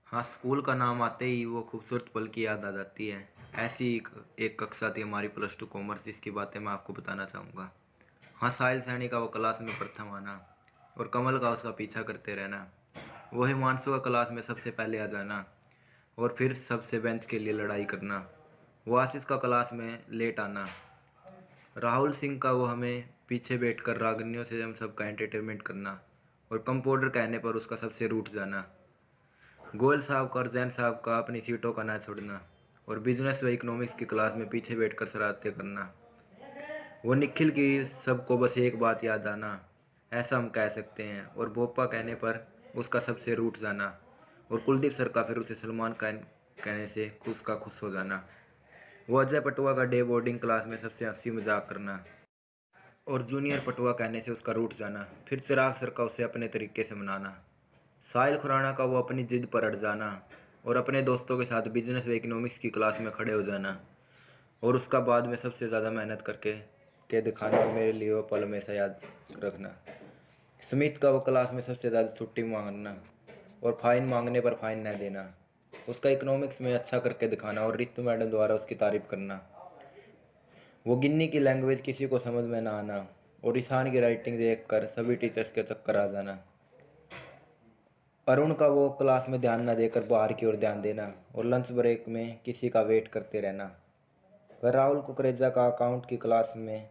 हाँ, स्कूल का नाम आते ही वो खूबसूरत पल की याद आ जाती है। ऐसी एक कक्षा थी हमारी प्लस टू कॉमर्स, जिसकी बातें मैं आपको बताना चाहूँगा। हाँ, साहिल सैनी का वो क्लास में प्रथम आना और कमल का उसका पीछा करते रहना। वो हिमांशु का क्लास में सबसे पहले आ जाना और फिर सबसे बेंच के लिए लड़ाई करना। वो आशीष का क्लास में लेट आना। राहुल सिंह का वो हमें पीछे बैठकर रागनियों से हम सबका एंटरटेनमेंट करना और कंपाउंडर कहने पर उसका सबसे रूठ जाना। गोयल साहब का और जैन साहब का अपनी सीटों का ना छोड़ना और बिजनेस व इकोनॉमिक्स की क्लास में पीछे बैठकर शरारतें करना। वो निखिल की सबको बस एक बात याद आना, ऐसा हम कह सकते हैं, और बोपा कहने पर उसका सबसे रूठ जाना और कुलदीप सर का फिर उसे सलमान खान कहने से उसका खुश हो जाना। वो अजय पटुआ का डे बोर्डिंग क्लास में सबसे हंसी मजाक करना और जूनियर पटुआ कहने से उसका रूठ जाना, फिर चिराग सर का उसे अपने तरीके से मनाना। साहिल खुराना का वो अपनी जिद पर अड़ जाना और अपने दोस्तों के साथ बिजनेस व इकोनॉमिक्स की क्लास में खड़े हो जाना और उसका बाद में सबसे ज़्यादा मेहनत करके दिखाना और मेरे लिए वो पल हमेशा याद रखना। सुमित का वो क्लास में सबसे ज़्यादा छुट्टी मांगना और फाइन मांगने पर फाइन न देना, उसका इकोनॉमिक्स में अच्छा करके दिखाना और रितु मैडम द्वारा उसकी तारीफ करना। वो गिन्नी की लैंग्वेज किसी को समझ में ना आना और ईशान की राइटिंग देखकर सभी टीचर्स के चक्कर आ जाना। अरुण का वो क्लास में ध्यान न देकर बाहर की ओर ध्यान देना और लंच ब्रेक में किसी का वेट करते रहना। वह राहुल कुकरेजा का अकाउंट की क्लास में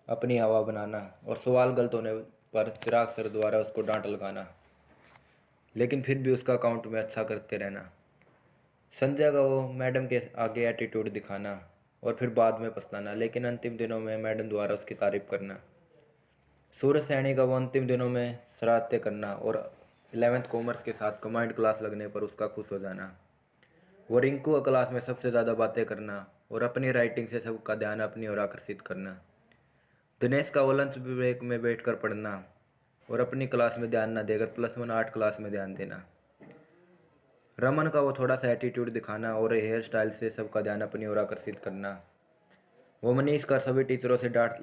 अपनी हवा बनाना और सवाल गलत होने पर चिराग सर द्वारा उसको डांट लगाना, लेकिन फिर भी उसका अकाउंट में अच्छा करते रहना। संजय का वो मैडम के आगे एटीट्यूड दिखाना और फिर बाद में पछताना, लेकिन अंतिम दिनों में मैडम द्वारा उसकी तारीफ करना। सूरज सैनी का वो अंतिम दिनों में शरारतें करना और 11th कॉमर्स के साथ कमांड क्लास लगने पर उसका खुश हो जाना। वो रिंकू का क्लास में सबसे ज़्यादा बातें करना और अपनी राइटिंग से सबका ध्यान अपनी ओर आकर्षित करना। दिनेश का वो लंच ब्रेक में बैठकर पढ़ना और अपनी क्लास में ध्यान न देकर +1 आर्ट क्लास में ध्यान देना। रमन का वो थोड़ा सा एटीट्यूड दिखाना और हेयर स्टाइल से सबका ध्यान अपनी ओर आकर्षित करना। वो मनीष का सभी टीचरों से डांट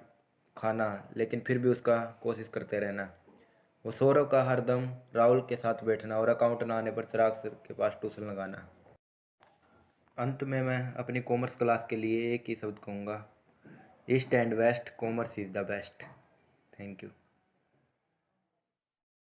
खाना, लेकिन फिर भी उसका कोशिश करते रहना। वो सौरभ का हरदम राहुल के साथ बैठना और अकाउंट ना आने पर चिराग सर के पास ट्यूशन लगाना। अंत में मैं अपनी कॉमर्स क्लास के लिए एक ही शब्द कहूँगा, East and West Commerce is the best. Thank you.